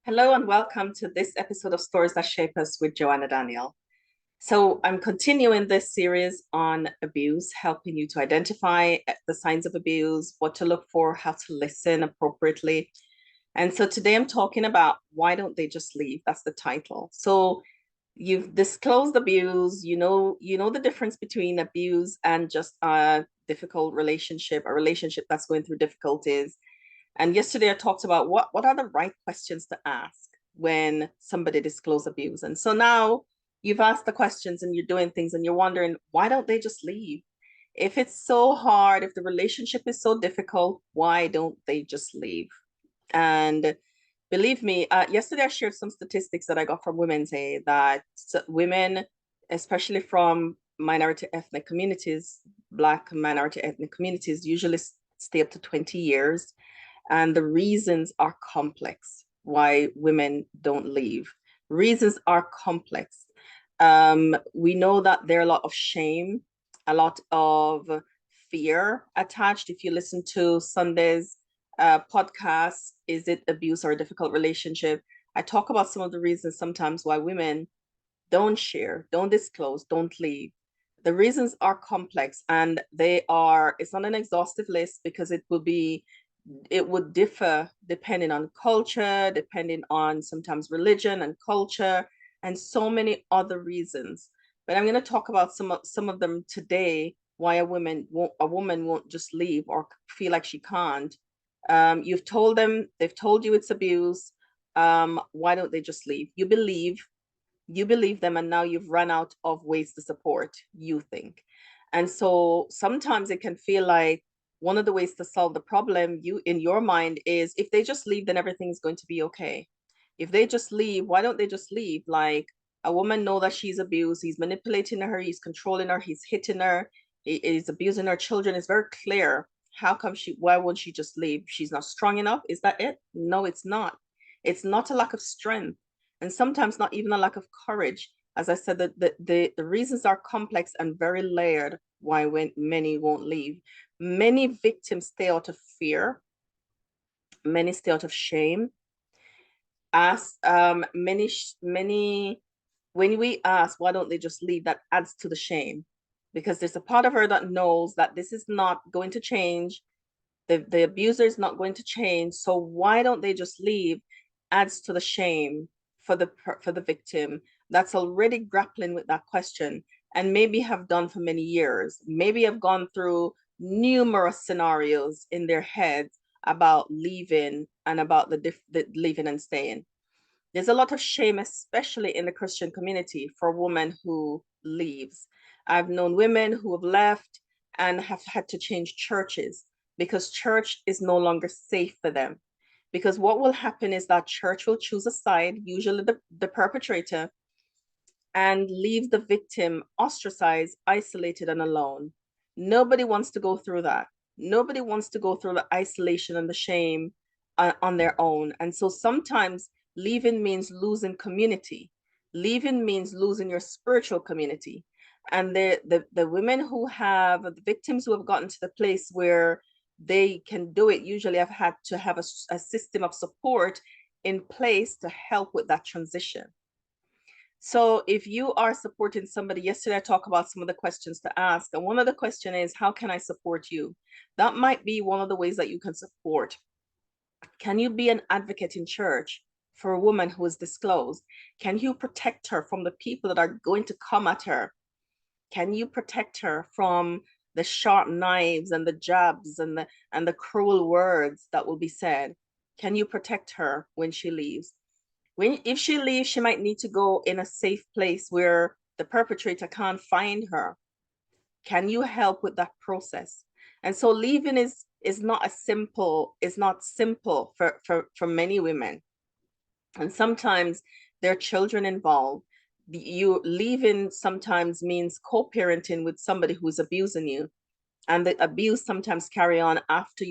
Hello and welcome to this episode of Stories That Shape Us with Joanna Daniel. So, I'm continuing this series on abuse, helping you to identify the signs of abuse, what to look for, how to listen appropriately. And so, today I'm talking about why don't they just leave? That's the title. So, you've disclosed abuse, you know the difference between abuse and just a difficult relationship, a relationship that's going through difficulties. And yesterday I talked about what are the right questions to ask when somebody discloses abuse. And so now you've asked the questions and you're doing things and you're wondering, why don't they just leave? If it's so hard, if the relationship is so difficult, why don't they just leave? And believe me, yesterday I shared some statistics that I got from Women's Aid that women, especially from minority ethnic communities, Black minority ethnic communities, usually stay up to 20 years, and the reasons are complex why women don't leave. Reasons are complex. We know that there are a lot of shame, a lot of fear attached. If you listen to Sunday's podcast, Is It Abuse or a Difficult Relationship? I talk about some of the reasons sometimes why women don't share, don't disclose, don't leave. The reasons are complex and it's not an exhaustive list because it would differ depending on culture, depending on sometimes religion and culture, and so many other reasons. But I'm going to talk about some of them today. Why a woman won't just leave or feel like she can't. You've told them, they've told you it's abuse. Why don't they just leave? You believe them, and now you've run out of ways to support, you think. And so sometimes it can feel like one of the ways to solve the problem you in your mind is if they just leave, then everything's going to be okay. If they just leave, why don't they just leave? Like, a woman know that she's abused, he's manipulating her, he's controlling her, he's hitting her, he's abusing her children. It's very clear. Why won't she just leave? She's not strong enough. Is that it? No, it's not. It's not a lack of strength, and sometimes not even a lack of courage. As I said, the reasons are complex and very layered why when many won't leave. Many victims stay out of fear, many stay out of shame. Ask many When we ask why don't they just leave, that adds to the shame, because there's a part of her that knows that this is not going to change. The abuser is not going to change, so why don't they just leave? Adds to the shame for the victim that's already grappling with that question, and maybe have done for many years, maybe have gone through numerous scenarios in their heads about leaving and about the leaving and staying. There's a lot of shame, especially in the Christian community, for a woman who leaves. I've known women who have left and have had to change churches because church is no longer safe for them. Because what will happen is that church will choose a side, usually the perpetrator, and leave the victim ostracized, isolated, and alone. Nobody wants to go through that. Nobody wants to go through the isolation and the shame on their own. And so sometimes leaving means losing community. Leaving means losing your spiritual community. And the women who have, the victims who have gotten to the place where they can do it, usually have had to have a system of support in place to help with that transition. So if you are supporting somebody, yesterday I talked about some of the questions to ask. And one of the question is, how can I support you? That might be one of the ways that you can support. Can you be an advocate in church for a woman who is disclosed? Can you protect her from the people that are going to come at her? Can you protect her from the sharp knives and the jabs and the cruel words that will be said? Can you protect her when she leaves? If she leaves, she might need to go in a safe place where the perpetrator can't find her. Can you help with that process? And so leaving is not simple for many women. And sometimes there are children involved. You leaving sometimes means co-parenting with somebody who's abusing you. And the abuse sometimes carry on after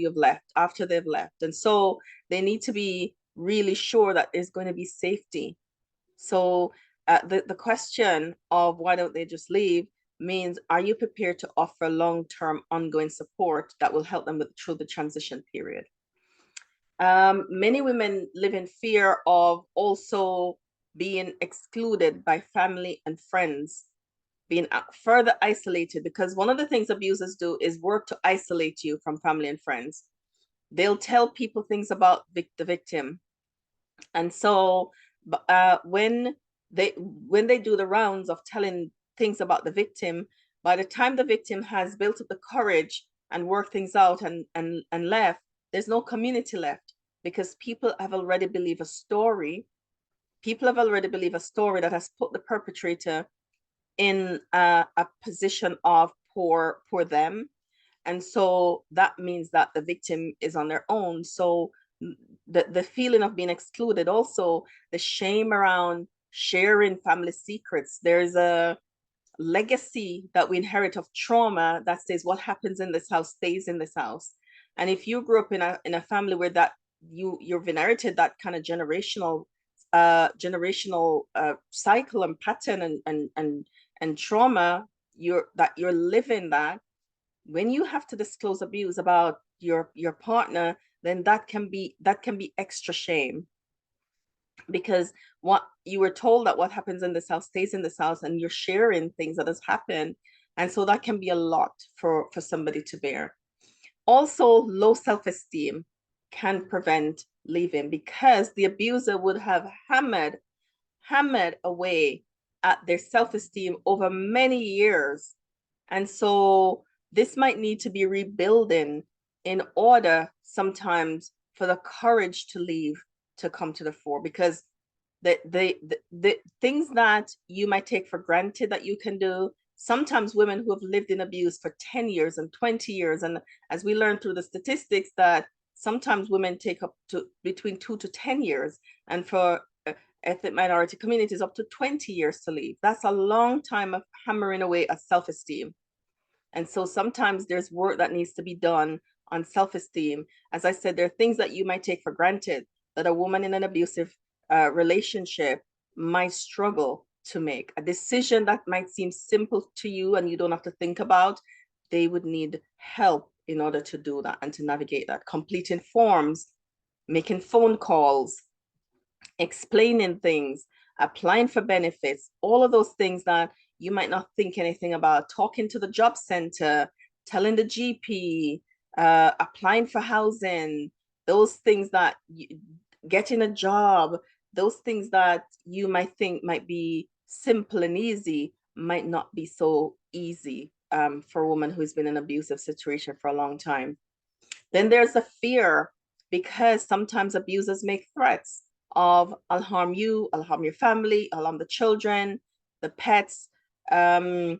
after they've left. And so they need to be really sure that there's going to be safety. So the question of why don't they just leave means, are you prepared to offer long-term ongoing support that will help them through the transition period? Many women live in fear of also being excluded by family and friends, being further isolated, because one of the things abusers do is work to isolate you from family and friends. They'll tell people things about the victim. And so when they do the rounds of telling things about the victim, by the time the victim has built up the courage and worked things out and left, there's no community left, because people have already believed a story. People have already believed a story that has put the perpetrator in a position of poor them. And so that means that the victim is on their own. So the feeling of being excluded, also the shame around sharing family secrets. There's a legacy that we inherit of trauma that says what happens in this house stays in this house. And if you grew up in a family where that you've inherited that kind of generational cycle and pattern and trauma, you're living that, when you have to disclose abuse about your partner, then that can be extra shame, because what you were told that what happens in this house stays in this house, and you're sharing things that has happened. And so that can be a lot for somebody to bear. Also, low self-esteem can prevent leaving, because the abuser would have hammered away at their self-esteem over many years. And so this might need to be rebuilding in order sometimes for the courage to leave to come to the fore, because the things that you might take for granted that you can do, sometimes women who have lived in abuse for 10 years and 20 years, and as we learn through the statistics, that sometimes women take up to between 2 to 10 years, and for ethnic minority communities up to 20 years to leave. That's a long time of hammering away at self-esteem. And so sometimes there's work that needs to be done on self-esteem. As I said, there are things that you might take for granted that a woman in an abusive relationship might struggle to make. A decision that might seem simple to you and you don't have to think about, they would need help in order to do that and to navigate that. Completing forms, making phone calls, explaining things, applying for benefits, all of those things that you might not think anything about, talking to the job center, telling the GP, applying for housing, those things that getting a job, those things that you might think might be simple and easy might not be so easy for a woman who's been in an abusive situation for a long time. Then there's a fear, because sometimes abusers make threats of, I'll harm you, I'll harm your family, I'll harm the children, the pets. They'll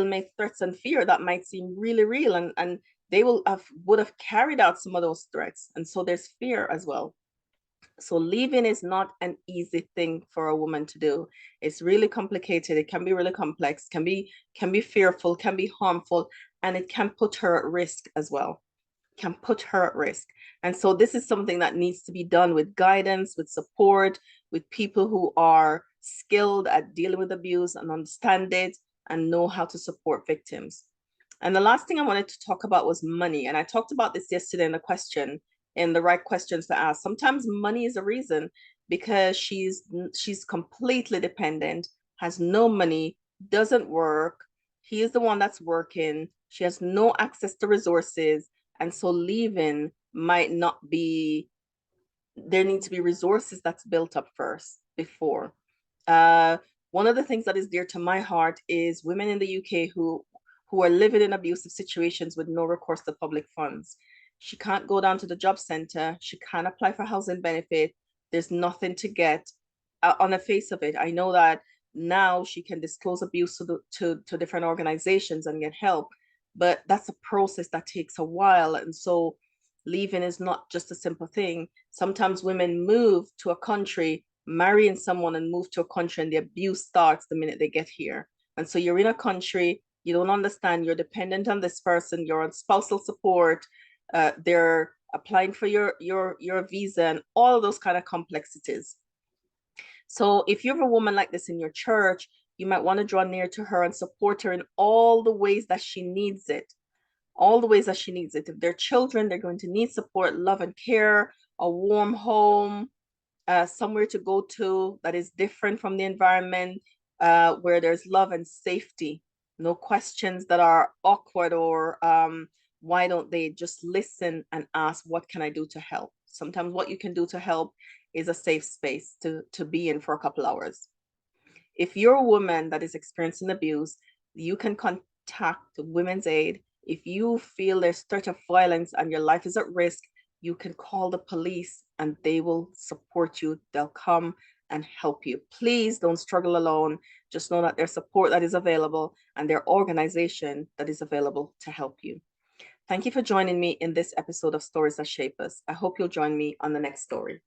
make threats and fear that might seem really real, and they would have carried out some of those threats. And so there's fear as well. So leaving is not an easy thing for a woman to do. It's really complicated. It can be really complex, can be fearful, can be harmful, and it can put her at risk as well. Can put her at risk. And so this is something that needs to be done with guidance, with support, with people who are skilled at dealing with abuse and understand it and know how to support victims. And the last thing I wanted to talk about was money. And I talked about this yesterday in the question, in the right questions to ask. Sometimes money is a reason, because she's completely dependent, has no money, doesn't work. He is the one that's working. She has no access to resources. And so leaving might not be, there need to be resources that's built up first before. One of the things that is dear to my heart is women in the UK who are living in abusive situations with no recourse to public funds. She can't go down to the job center. She can't apply for housing benefit. There's nothing to get on the face of it. I know that now she can disclose abuse to different organizations and get help, but that's a process that takes a while. And so leaving is not just a simple thing. Sometimes women move to a country, marrying someone, and move to a country, and the abuse starts the minute they get here. And so you're in a country, you don't understand, you're dependent on this person, you're on spousal support, they're applying for your visa, and all those kind of complexities. So if you have a woman like this in your church, you might want to draw near to her and support her in all the ways that she needs it. all the ways that she needs it. If they're children, they're going to need support, love and care, a warm home, somewhere to go to that is different from the environment, where there's love and safety, no questions that are awkward or why don't they just listen and ask, what can I do to help? Sometimes what you can do to help is a safe space to be in for a couple hours. If you're a woman that is experiencing abuse, you can contact Women's Aid. If you feel there's threat of violence and your life is at risk, you can call the police and they will support you. They'll come and help you. Please don't struggle alone. Just know that there's support that is available and there's organization that is available to help you. Thank you for joining me in this episode of Stories That Shape Us. I hope you'll join me on the next story.